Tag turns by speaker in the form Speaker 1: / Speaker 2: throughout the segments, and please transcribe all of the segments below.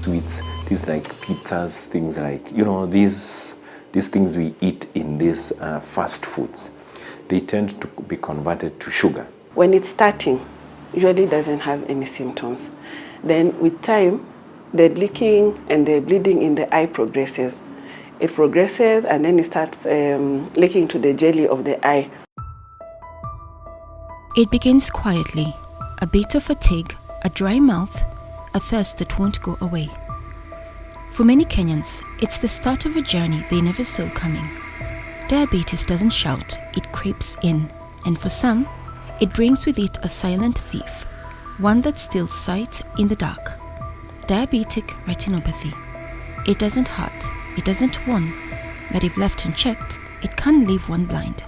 Speaker 1: sweets, things like pizzas, things like, these things we eat in these fast foods, they tend to be converted to sugar.
Speaker 2: When it's starting, usually doesn't have any symptoms. Then with time, the leaking and the bleeding in the eye progresses. It progresses and then it starts leaking to the jelly of the eye.
Speaker 3: It begins quietly, a bit of fatigue, a dry mouth, a thirst that won't go away. For many Kenyans, it's the start of a journey they never saw coming. Diabetes doesn't shout, it creeps in, and for some, it brings with it a silent thief, one that steals sight in the dark. Diabetic retinopathy. It doesn't hurt, it doesn't warn, but if left unchecked, it can leave one blind.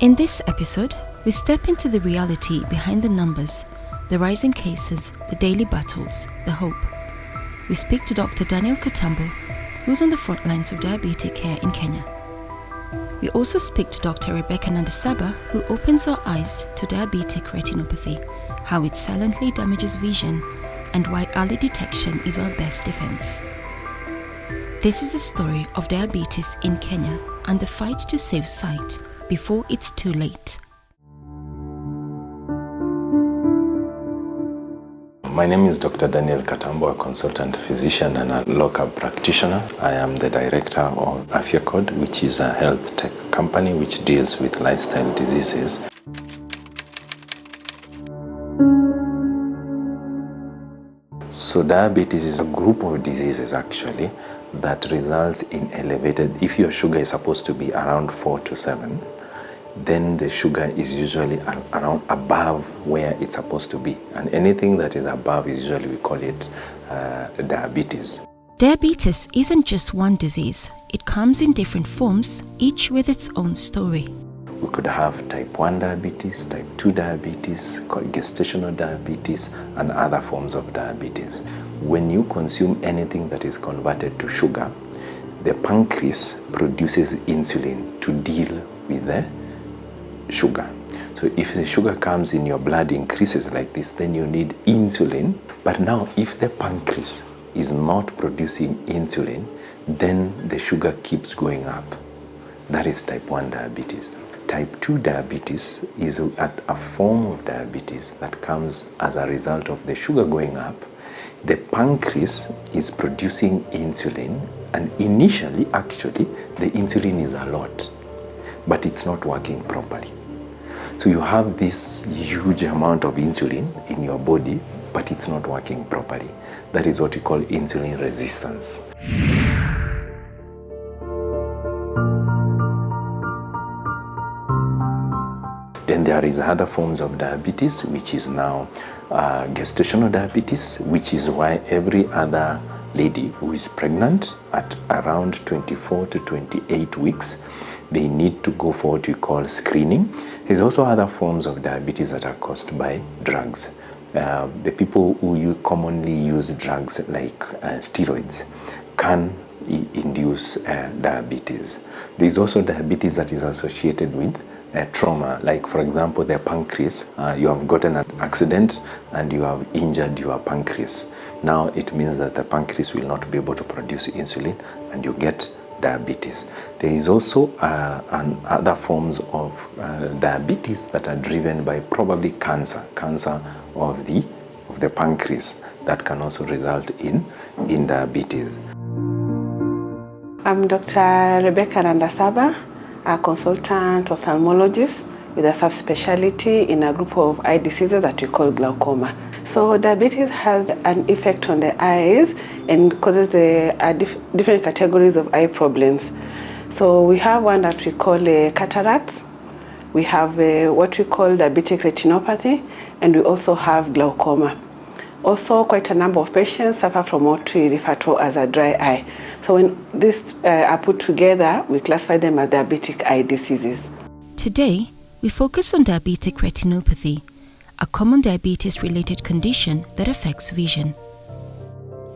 Speaker 3: In this episode, we step into the reality behind the numbers, the rising cases, the daily battles, the hope. We speak to Dr. Daniel Katambo, who's on the front lines of diabetic care in Kenya. We also speak to Dr. Rebecca Nandasaba, who opens our eyes to diabetic retinopathy, how it silently damages vision, and why early detection is our best defense. This is the story of diabetes in Kenya and the fight to save sight before it's too late.
Speaker 1: My name is Dr. Daniel Katambo, a consultant physician and a local practitioner. I am the director of AfyaCode, which is a health tech company which deals with lifestyle diseases. So diabetes is a group of diseases actually that results in elevated, if your sugar is supposed to be around 4 to 7, then the sugar is usually around above where it's supposed to be. And anything that is above, usually we call it diabetes.
Speaker 3: Diabetes isn't just one disease. It comes in different forms, each with its own story.
Speaker 1: We could have type 1 diabetes, type 2 diabetes, gestational diabetes, and other forms of diabetes. When you consume anything that is converted to sugar, the pancreas produces insulin to deal with the sugar. So if the sugar comes in your blood increases like this, then you need insulin. But now if the pancreas is not producing insulin, then the sugar keeps going up. That is type 1 diabetes. Type 2 diabetes is a form of diabetes that comes as a result of the sugar going up. The pancreas is producing insulin, and initially actually the insulin is a lot, but it's not working properly. So you have this huge amount of insulin in your body, but it's not working properly. That is what we call insulin resistance. Then there is other forms of diabetes, which is now gestational diabetes, which is why every other lady who is pregnant at around 24 to 28 weeks, they need to go for what we call screening. There's also other forms of diabetes that are caused by drugs. The people who commonly use drugs like steroids can induce diabetes. There's also diabetes that is associated with trauma, like for example the pancreas. You have gotten an accident and you have injured your pancreas. Now it means that the pancreas will not be able to produce insulin and you get diabetes. There is also other forms of diabetes that are driven by probably cancer of the pancreas that can also result in diabetes.
Speaker 2: I'm Dr. Rebecca Nandasaba, a consultant ophthalmologist with a subspecialty in a group of eye diseases that we call glaucoma. So diabetes has an effect on the eyes and causes different categories of eye problems. So we have one that we call cataracts, we have what we call diabetic retinopathy, and we also have glaucoma. Also, quite a number of patients suffer from what we refer to as a dry eye. So when these are put together, we classify them as diabetic eye diseases.
Speaker 3: Today, we focus on diabetic retinopathy, a common diabetes-related condition that affects vision.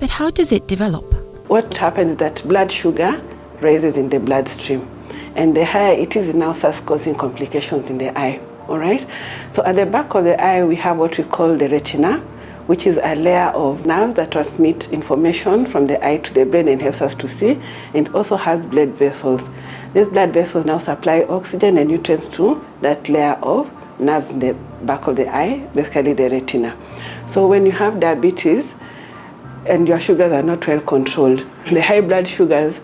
Speaker 3: But how does it develop?
Speaker 2: What happens is that blood sugar rises in the bloodstream, and the higher it is, it now starts causing complications in the eye. All right. So at the back of the eye, we have what we call the retina, which is a layer of nerves that transmit information from the eye to the brain and helps us to see, and also has blood vessels. These blood vessels now supply oxygen and nutrients to that layer of nerves in the back of the eye, basically the retina. So when you have diabetes and your sugars are not well controlled, the high blood sugars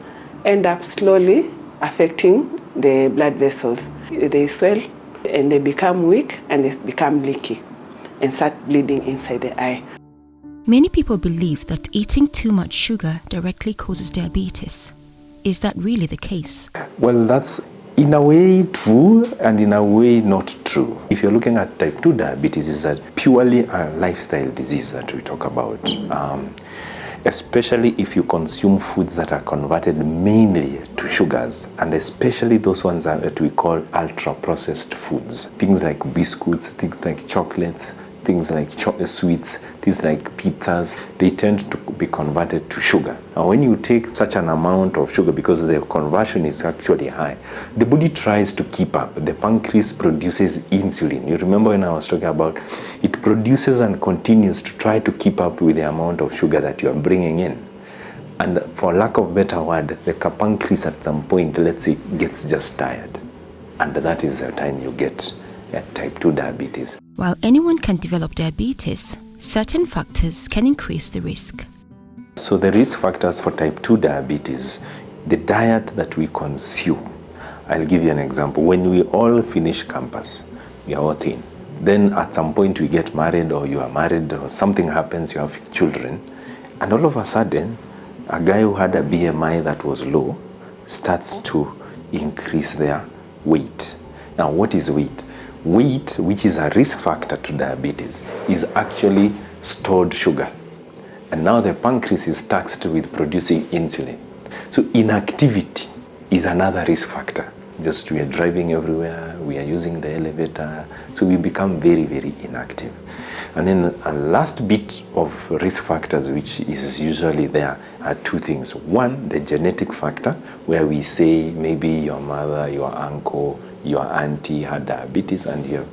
Speaker 2: end up slowly affecting the blood vessels. They swell and they become weak and they become leaky and start bleeding inside the eye.
Speaker 3: Many people believe that eating too much sugar directly causes diabetes. Is that really the case?
Speaker 1: Well, that's in a way true and in a way not true. If you're looking at type 2 diabetes, it's purely a lifestyle disease that we talk about. Especially if you consume foods that are converted mainly to sugars, and especially those ones that we call ultra-processed foods. Things like biscuits, things like chocolates, things like sweets, things like pizzas, they tend to be converted to sugar. And when you take such an amount of sugar, because the conversion is actually high, the body tries to keep up. The pancreas produces insulin. You remember when I was talking about it produces and continues to try to keep up with the amount of sugar that you are bringing in. And for lack of better word, the pancreas at some point, let's say, gets just tired. And that is the time you get type 2 diabetes.
Speaker 3: While anyone can develop diabetes, certain factors can increase the risk.
Speaker 1: So the risk factors for type 2 diabetes, the diet that we consume. I'll give you an example. When we all finish campus, we are all thin. Then at some point we get married, or you are married, or something happens, you have children, and all of a sudden, a guy who had a BMI that was low starts to increase their weight. Now, what is weight? Weight, which is a risk factor to diabetes, is actually stored sugar. And now the pancreas is taxed with producing insulin. So inactivity is another risk factor. Just we are driving everywhere, we are using the elevator, so we become very, very inactive. And then a last bit of risk factors which is usually there are two things. One, the genetic factor, where we say maybe your mother, your uncle, your auntie had diabetes, and you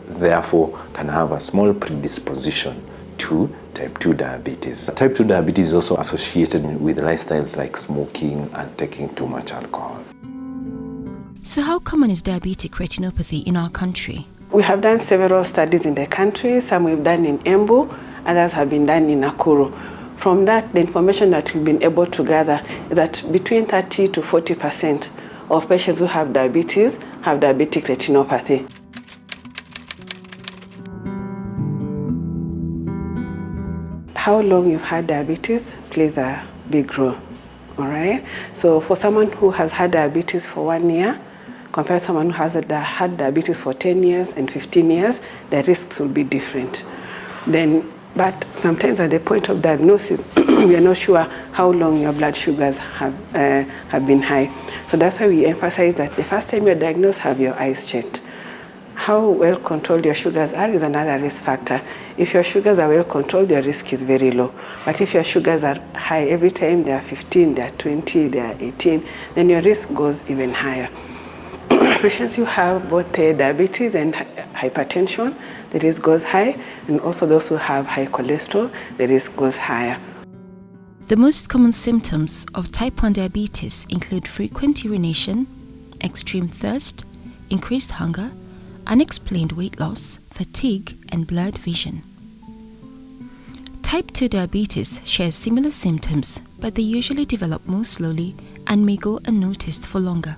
Speaker 1: therefore can have a small predisposition to type 2 diabetes. Type 2 diabetes is also associated with lifestyles like smoking and taking too much alcohol.
Speaker 3: So how common is diabetic retinopathy in our country?
Speaker 2: We have done several studies in the country. Some we've done in Embu, others have been done in Nakuru. From that, the information that we've been able to gather is that between 30 to 40% of patients who have diabetes have diabetic retinopathy. How long you've had diabetes plays a big role, all right? So for someone who has had diabetes for 1 year, compared to someone who has had diabetes for 10 years and 15 years, the risks will be different. But sometimes at the point of diagnosis, we are not sure how long your blood sugars have been high. So that's why we emphasize that the first time you're diagnosed, have your eyes checked. How well controlled your sugars are is another risk factor. If your sugars are well controlled, your risk is very low. But if your sugars are high every time, they are 15, they are 20, they are 18, then your risk goes even higher. Patients who have both diabetes and hypertension, the risk goes high, and also those who have high cholesterol, the risk goes higher.
Speaker 3: The most common symptoms of type 1 diabetes include frequent urination, extreme thirst, increased hunger, unexplained weight loss, fatigue, and blurred vision. Type 2 diabetes shares similar symptoms, but they usually develop more slowly and may go unnoticed for longer.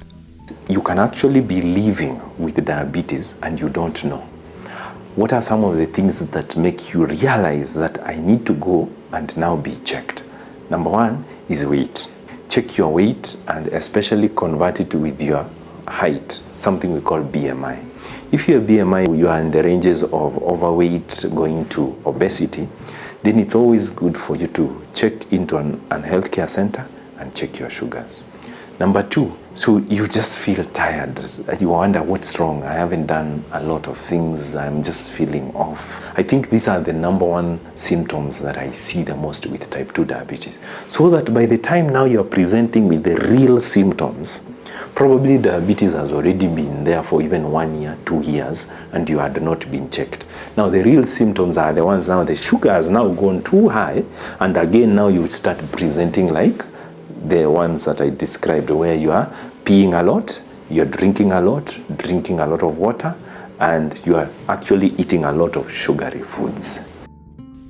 Speaker 1: You can actually be living with diabetes and you don't know. What are some of the things that make you realize that I need to go and now be checked? Number one is weight. Check your weight and especially convert it with your height, something we call BMI. If your BMI, you are in the ranges of overweight going to obesity, then it's always good for you to check into an healthcare center and check your sugars. Number two, so you just feel tired. You wonder what's wrong. I haven't done a lot of things. I'm just feeling off. I think these are the number one symptoms that I see the most with type 2 diabetes. So that by the time now you're presenting with the real symptoms, Probably diabetes has already been there for even 1 year, 2 years, and you had not been checked. Now the real symptoms are the ones now the sugar has now gone too high, and again now you start presenting like the ones that I described, where you are peeing a lot, you're drinking a lot of water, and you are actually eating a lot of sugary foods.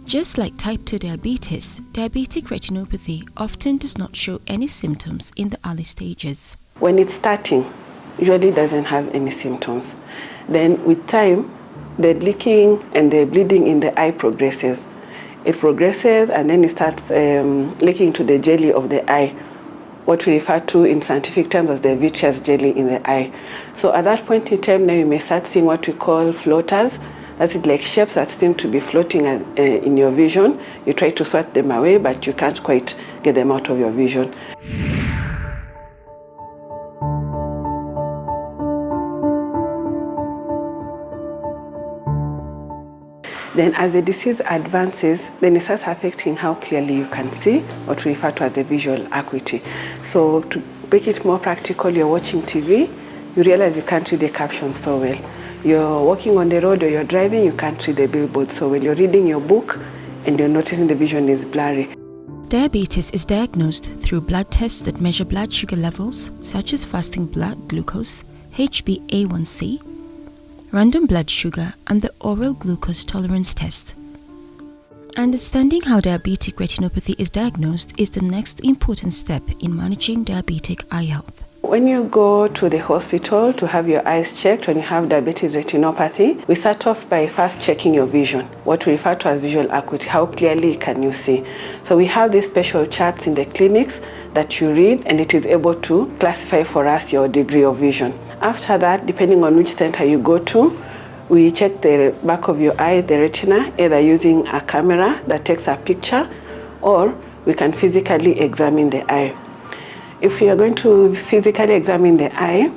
Speaker 3: Just like type 2 diabetes, diabetic retinopathy often does not show any symptoms in the early stages.
Speaker 2: When it's starting, usually doesn't have any symptoms. Then with time, the leaking and the bleeding in the eye progresses. It progresses and then it starts leaking to the jelly of the eye, what we refer to in scientific terms as the vitreous jelly in the eye. So at that point in time, now you may start seeing what we call floaters. That's it, like shapes that seem to be floating in your vision. You try to swat them away, but you can't quite get them out of your vision. Then as the disease advances, then it starts affecting how clearly you can see, what we refer to as the visual acuity. So to make it more practical, you're watching TV, you realize you can't read the captions so well. You're walking on the road or you're driving, you can't read the billboard so well. You're reading your book and you're noticing the vision is blurry.
Speaker 3: Diabetes is diagnosed through blood tests that measure blood sugar levels, such as fasting blood glucose, HbA1c, random blood sugar, and the oral glucose tolerance test. Understanding how diabetic retinopathy is diagnosed is the next important step in managing diabetic eye health.
Speaker 2: When you go to the hospital to have your eyes checked when you have diabetic retinopathy, we start off by first checking your vision, what we refer to as visual acuity, how clearly can you see. So we have these special charts in the clinics that you read, and it is able to classify for us your degree of vision. After that, depending on which center you go to, we check the back of your eye, the retina, either using a camera that takes a picture, or we can physically examine the eye. If we are going to physically examine the eye,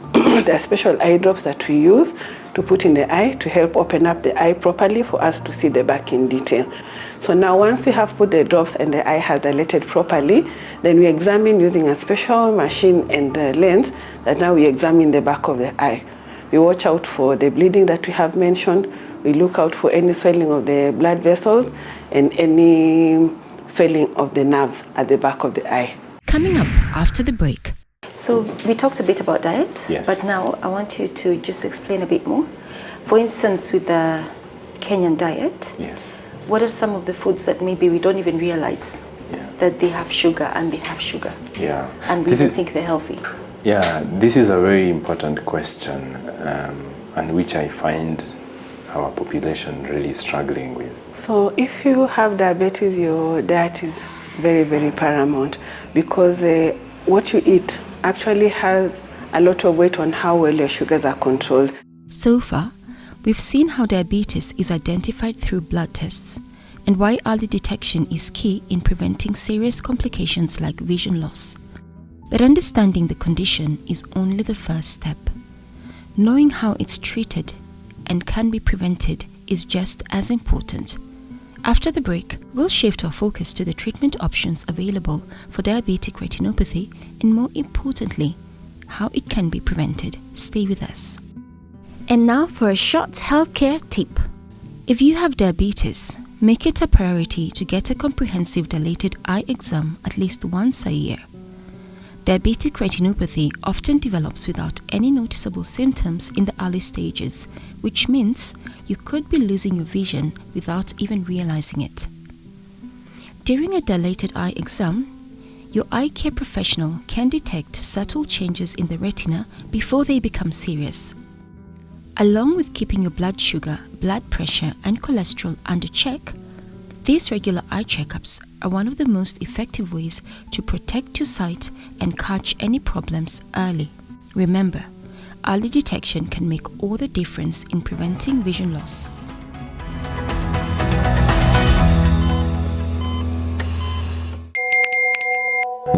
Speaker 2: there are special eye drops that we use to put in the eye to help open up the eye properly for us to see the back in detail. So now once we have put the drops and the eye has dilated properly, then we examine using a special machine and lens that now we examine the back of the eye. We watch out for the bleeding that we have mentioned. We look out for any swelling of the blood vessels and any swelling of the nerves at the back of the eye.
Speaker 3: Coming up after the break.
Speaker 4: So we talked a bit about diet,
Speaker 1: Yes.
Speaker 4: but now I want you to just explain a bit more. For instance, with the Kenyan diet,
Speaker 1: Yes.
Speaker 4: what are some of the foods that maybe we don't even realize that they have sugar and they have sugar?
Speaker 1: Yeah.
Speaker 4: And we don't think they're healthy.
Speaker 1: Yeah, this is a very important question, and which I find our population really struggling with.
Speaker 2: So if you have diabetes, your diet is very, very paramount, because what you eat actually has a lot of weight on how well your sugars are controlled.
Speaker 3: So far, we've seen how diabetes is identified through blood tests and why early detection is key in preventing serious complications like vision loss. But understanding the condition is only the first step. Knowing how it's treated and can be prevented is just as important. After the break, we'll shift our focus to the treatment options available for diabetic retinopathy and, more importantly, how it can be prevented. Stay with us. And now for a short healthcare tip. If you have diabetes, make it a priority to get a comprehensive dilated eye exam at least once a year. Diabetic retinopathy often develops without any noticeable symptoms in the early stages, which means you could be losing your vision without even realizing it. During a dilated eye exam, your eye care professional can detect subtle changes in the retina before they become serious. Along with keeping your blood sugar, blood pressure, and cholesterol under check, these regular eye checkups are one of the most effective ways to protect your sight and catch any problems early. Remember, early detection can make all the difference in preventing vision loss.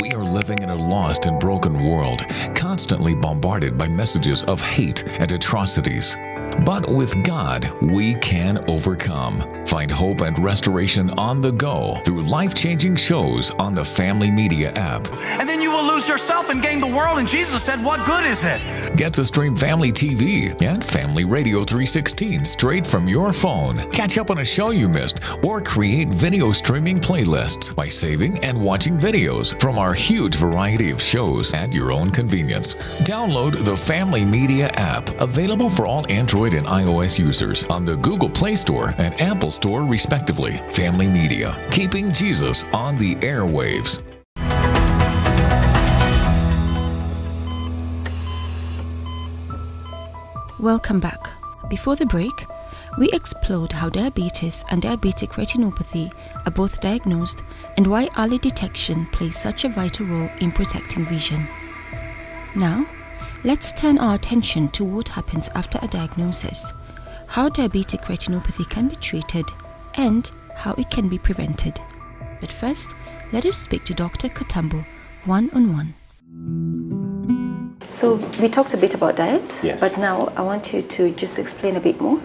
Speaker 5: We are living in a lost and broken world, constantly bombarded by messages of hate and atrocities. But with God, we can overcome. Find hope and restoration on the go through life-changing shows on the Family Media app.
Speaker 6: And then you will lose yourself and gain the world. And Jesus said, what good is it?
Speaker 5: Get to stream Family TV and Family Radio 316 straight from your phone. Catch up on a show you missed or create video streaming playlists by saving and watching videos from our huge variety of shows at your own convenience. Download the Family Media app, available for all Android and iOS users on the Google Play Store and Apple Store respectively. Family Media, keeping Jesus on the airwaves.
Speaker 3: Welcome back. Before the break, we explored how diabetes and diabetic retinopathy are both diagnosed and why early detection plays such a vital role in protecting vision. Now, let's turn our attention to what happens after a diagnosis, how diabetic retinopathy can be treated, and how it can be prevented. But first, let us speak to Dr. Katambo one-on-one.
Speaker 4: So we talked a bit about diet,
Speaker 1: Yes.
Speaker 4: but now I want you to just explain a bit more.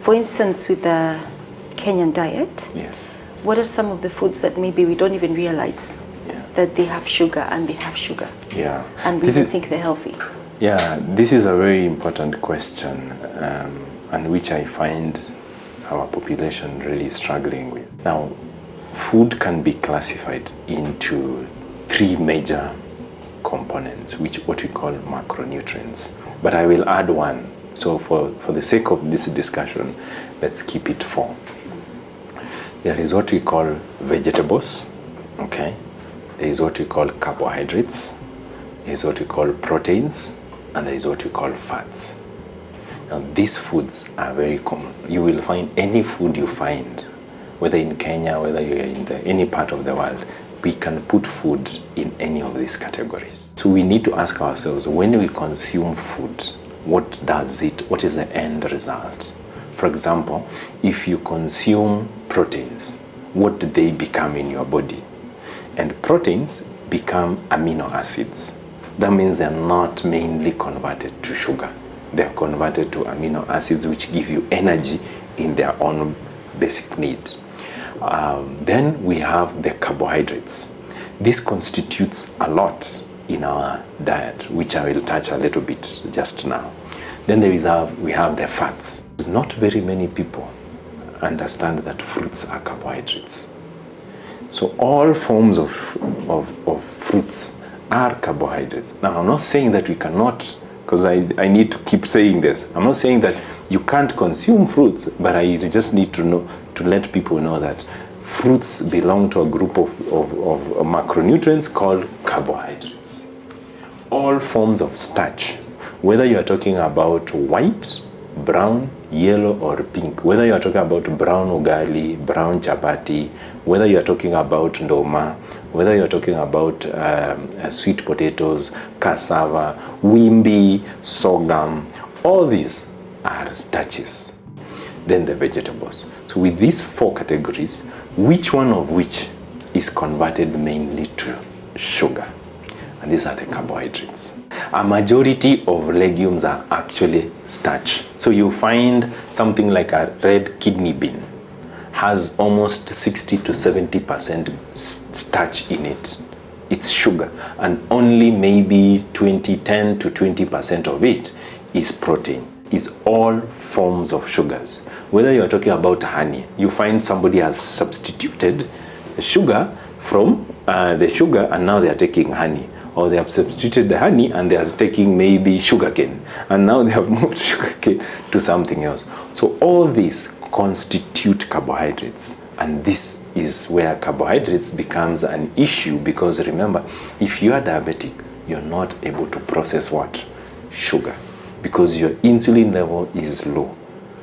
Speaker 4: For instance, with the Kenyan diet,
Speaker 1: Yes.
Speaker 4: what are some of the foods that maybe we don't even realize that they have sugar and they have sugar?
Speaker 1: Yeah.
Speaker 4: And we
Speaker 1: This
Speaker 4: don't
Speaker 1: is-
Speaker 4: think they're healthy.
Speaker 1: Yeah, this is a very important question, and which I find our population really struggling with. Now, food can be classified into three major components, what we call macronutrients. But I will add one. So for the sake of this discussion, let's keep it four. There is what we call vegetables, okay? There is what we call carbohydrates, there is what we call proteins, and there is what we call fats. Now these foods are very common. You will find any food you find, whether in Kenya, whether you're in any part of the world, we can put food in any of these categories. So we need to ask ourselves, when we consume food, what does it, what is the end result? For example, if you consume proteins, what do they become in your body? And proteins become amino acids. That means they're not mainly converted to sugar. They're converted to amino acids, which give you energy in their own basic need. Then we have the carbohydrates. This constitutes a lot in our diet, which I will touch a little bit just now. Then we have the fats. Not very many people understand that fruits are carbohydrates. So all forms of fruits are carbohydrates. Now, I'm not saying that we cannot, because I need to keep saying this. I'm not saying that you can't consume fruits, but I just need to let people know that fruits belong to a group of macronutrients called carbohydrates. All forms of starch, whether you are talking about white, brown, yellow, or pink, whether you are talking about brown ugali, brown chapati, whether you are talking about ndoma, whether you are talking about sweet potatoes, cassava, wimbi, sorghum, all these are starches. Then the vegetables. So with these four categories, which one of which is converted mainly to sugar? And these are the carbohydrates. A majority of legumes are actually starch. So you find something like a red kidney bean has almost 60 to 70% starch in it. It's sugar, and only maybe 10 to 20% of it is protein. It's all forms of sugars. Whether you're talking about honey, you find somebody has substituted sugar from the sugar, and now they are taking honey. Or they have substituted the honey and they are taking maybe sugarcane, and now they have moved sugarcane to something else. So all these constitute carbohydrates, and this is where carbohydrates becomes an issue, because remember, if you are diabetic, you're not able to process what? Sugar, because your insulin level is low.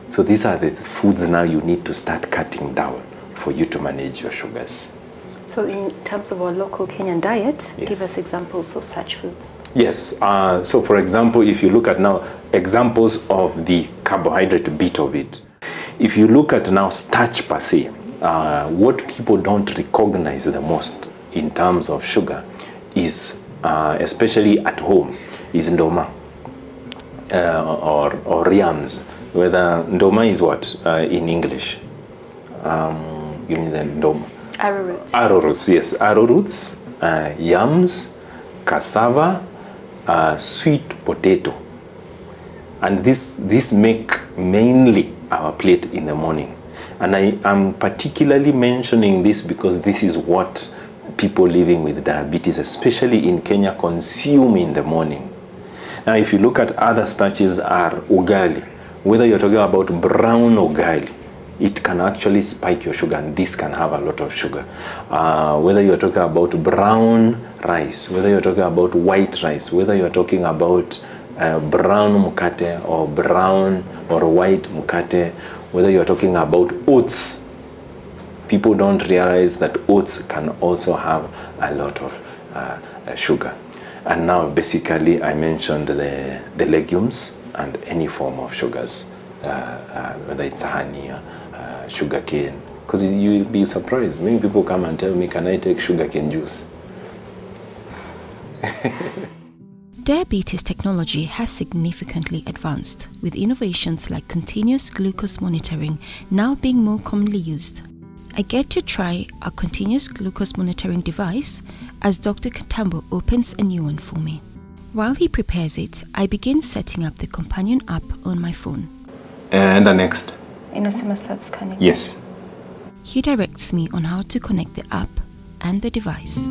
Speaker 1: So these are the foods now you need to start cutting down for you to manage your sugars.
Speaker 4: So in terms of our local Kenyan diet,
Speaker 1: Yes.
Speaker 4: give us examples of such foods.
Speaker 1: Yes, so for example, if you look at now examples of the carbohydrate bit of it, if you look at now starch per se, what people don't recognize the most in terms of sugar is, especially at home, is ndoma or yams. Whether ndoma is what in English? You mean the dom?
Speaker 4: Arrowroots.
Speaker 1: Arrowroots, yes. Arrowroots, yams, cassava, sweet potato. And this make mainly our plate in the morning. And I am particularly mentioning this because this is what people living with diabetes, especially in Kenya, consume in the morning. Now, if you look at other starches are ugali. Whether you're talking about brown ugali, it can actually spike your sugar, and this can have a lot of sugar. Whether you're talking about brown rice, whether you're talking about white rice, whether you're talking about brown mukate or brown or white mukate, whether you're talking about oats, people don't realize that oats can also have a lot of sugar. And now basically I mentioned the legumes and any form of sugars, whether it's honey, sugar cane, because you'll be surprised. Many people come and tell me, can I take sugar cane juice?
Speaker 3: Diabetes technology has significantly advanced, with innovations like continuous glucose monitoring now being more commonly used. I get to try a continuous glucose monitoring device as Dr. Katambo opens a new one for me. While he prepares it, I begin setting up the companion app on my phone.
Speaker 1: And the next?
Speaker 4: Inasema start scanning.
Speaker 1: Yes.
Speaker 3: He directs me on how to connect the app and the device.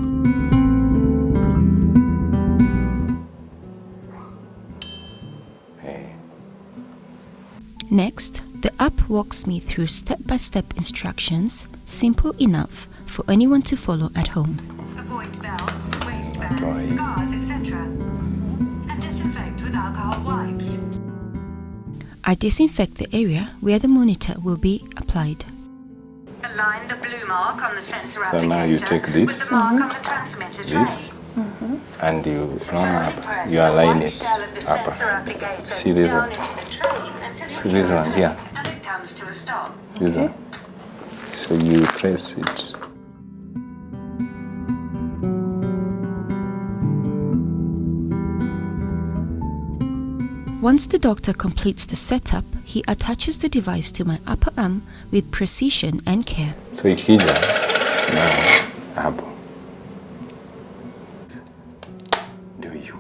Speaker 3: Next, the app walks me through step-by-step instructions, simple enough for anyone to follow at home.
Speaker 7: Avoid belts, waistbands, scars, etc. And disinfect with alcohol wipes.
Speaker 3: I disinfect the area where the monitor will be applied.
Speaker 7: Align the blue mark on the sensor applicator
Speaker 1: So now you take this,
Speaker 7: with the mark on the transmitter tray.
Speaker 1: this, and you align it up. See this one? See this one here?
Speaker 7: And it comes to a stop.
Speaker 1: This one. So you press it.
Speaker 3: Once the doctor completes the setup, he attaches the device to my upper arm with precision and care.
Speaker 1: So ikija now hapo ndio hiyo.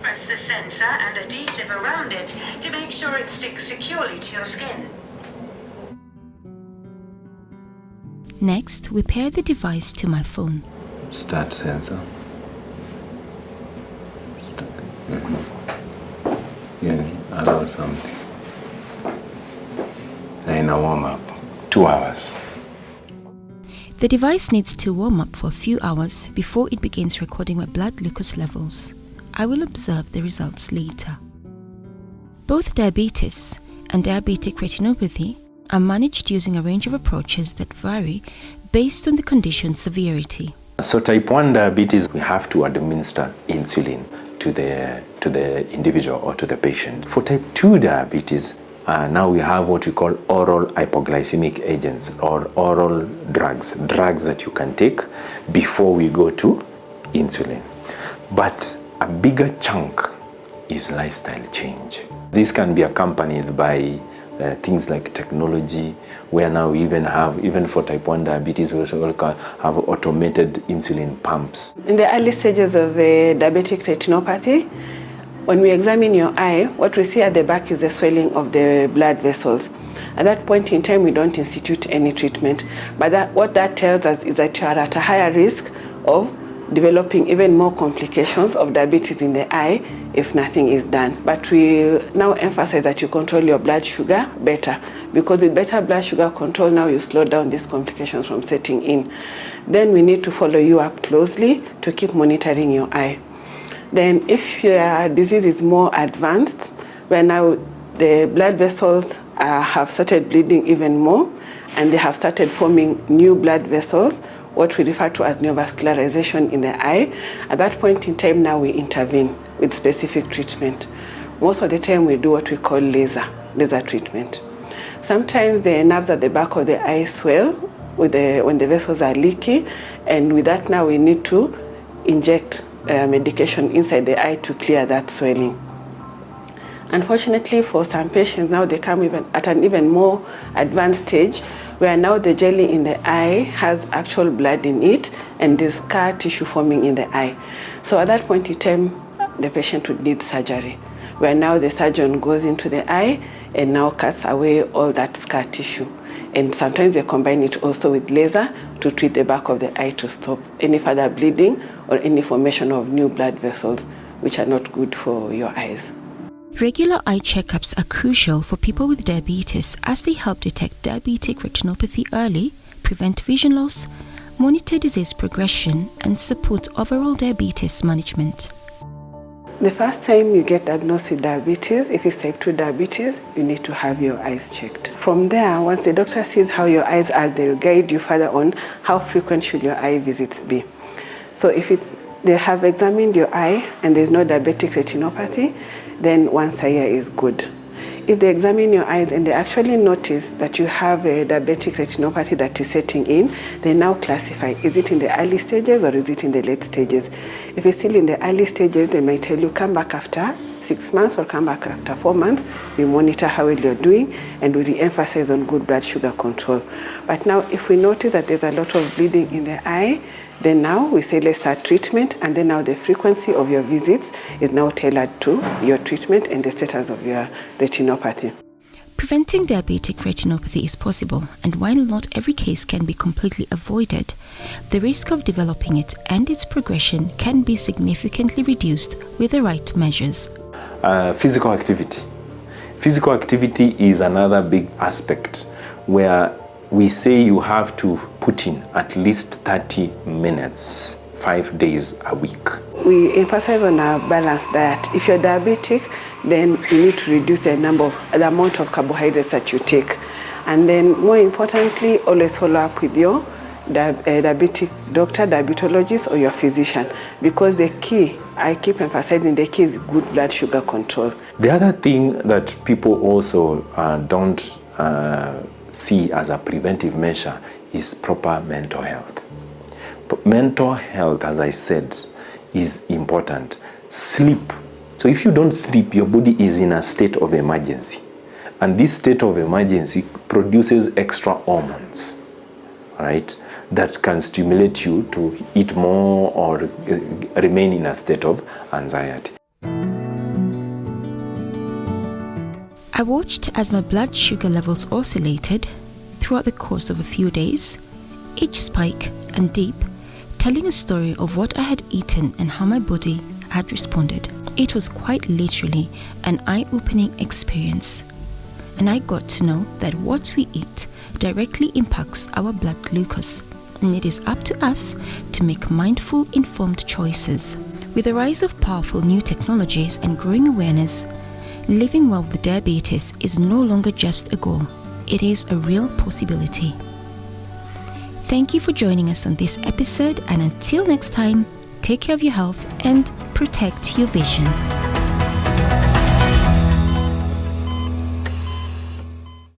Speaker 7: Press the sensor and adhesive around it to make sure it sticks securely to your skin.
Speaker 3: Next, we pair the device to my phone.
Speaker 1: Start sensor. Yeah, allow something. Then a warm up. 2 hours.
Speaker 3: The device needs to warm up for a few hours before it begins recording my blood glucose levels. I will observe the results later. Both diabetes and diabetic retinopathy are managed using a range of approaches that vary based on the condition's severity.
Speaker 1: So type 1 diabetes, we have to administer insulin to the individual or to the patient. For type 2 diabetes, now we have what we call oral hypoglycemic agents or oral drugs that you can take before we go to insulin. But a bigger chunk is lifestyle change. This can be accompanied by things like technology, where now we even for type 1 diabetes, we also have automated insulin pumps.
Speaker 2: In the early stages of diabetic retinopathy, when we examine your eye, what we see at the back is the swelling of the blood vessels. At that point in time, we don't institute any treatment. But what that tells us is that you are at a higher risk of developing even more complications of diabetes in the eye if nothing is done. But we now emphasize that you control your blood sugar better, because with better blood sugar control, now you slow down these complications from setting in. Then we need to follow you up closely to keep monitoring your eye. Then if your disease is more advanced, where now the blood vessels have started bleeding even more, and they have started forming new blood vessels, what we refer to as neovascularization in the eye, at that point in time now we intervene with specific treatment. Most of the time we do what we call laser treatment. Sometimes the nerves at the back of the eye swell when the vessels are leaky, and with that now we need to inject medication inside the eye to clear that swelling. Unfortunately, for some patients now, they come even at an even more advanced stage, where now the jelly in the eye has actual blood in it and there's scar tissue forming in the eye. So at that point in time, the patient would need surgery, where now the surgeon goes into the eye and now cuts away all that scar tissue. And sometimes they combine it also with laser to treat the back of the eye to stop any further bleeding or any formation of new blood vessels, which are not good for your eyes.
Speaker 3: Regular eye checkups are crucial for people with diabetes as they help detect diabetic retinopathy early, prevent vision loss, monitor disease progression, and support overall diabetes management.
Speaker 2: The first time you get diagnosed with diabetes, if it's type 2 diabetes, you need to have your eyes checked. From there, once the doctor sees how your eyes are, they'll guide you further on how frequent should your eye visits be. So if they have examined your eye and there's no diabetic retinopathy, then once a year is good. If they examine your eyes and they actually notice that you have a diabetic retinopathy that is setting in, they now classify, is it in the early stages or is it in the late stages? If it's still in the early stages, they might tell you come back after 6 months or come back after 4 months. We monitor how well you're doing and we re-emphasize on good blood sugar control. But now if we notice that there's a lot of bleeding in the eye, then now we say let's start treatment, and then now the frequency of your visits is now tailored to your treatment and the status of your retinopathy.
Speaker 3: Preventing diabetic retinopathy is possible, and while not every case can be completely avoided, the risk of developing it and its progression can be significantly reduced with the right measures.
Speaker 1: Physical activity. Physical activity is another big aspect where we say you have to put in at least 30 minutes, 5 days a week.
Speaker 2: We emphasize on a balanced diet. If you're diabetic, then you need to reduce the amount of carbohydrates that you take. And then more importantly, always follow up with your diabetic doctor, diabetologist, or your physician, because the key, I keep emphasizing, the key is good blood sugar control.
Speaker 1: The other thing that people also don't see as a preventive measure is proper mental health. Mental health, as I said, is important. Sleep. So if you don't sleep, your body is in a state of emergency. And this state of emergency produces extra hormones, right, that can stimulate you to eat more or remain in a state of anxiety.
Speaker 3: I watched as my blood sugar levels oscillated throughout the course of a few days, each spike and deep, telling a story of what I had eaten and how my body had responded. It was quite literally an eye-opening experience, and I got to know that what we eat directly impacts our blood glucose, and it is up to us to make mindful, informed choices. With the rise of powerful new technologies and growing awareness, living well with diabetes is no longer just a goal, it is a real possibility. Thank you for joining us on this episode, and until next time, take care of your health and protect your vision.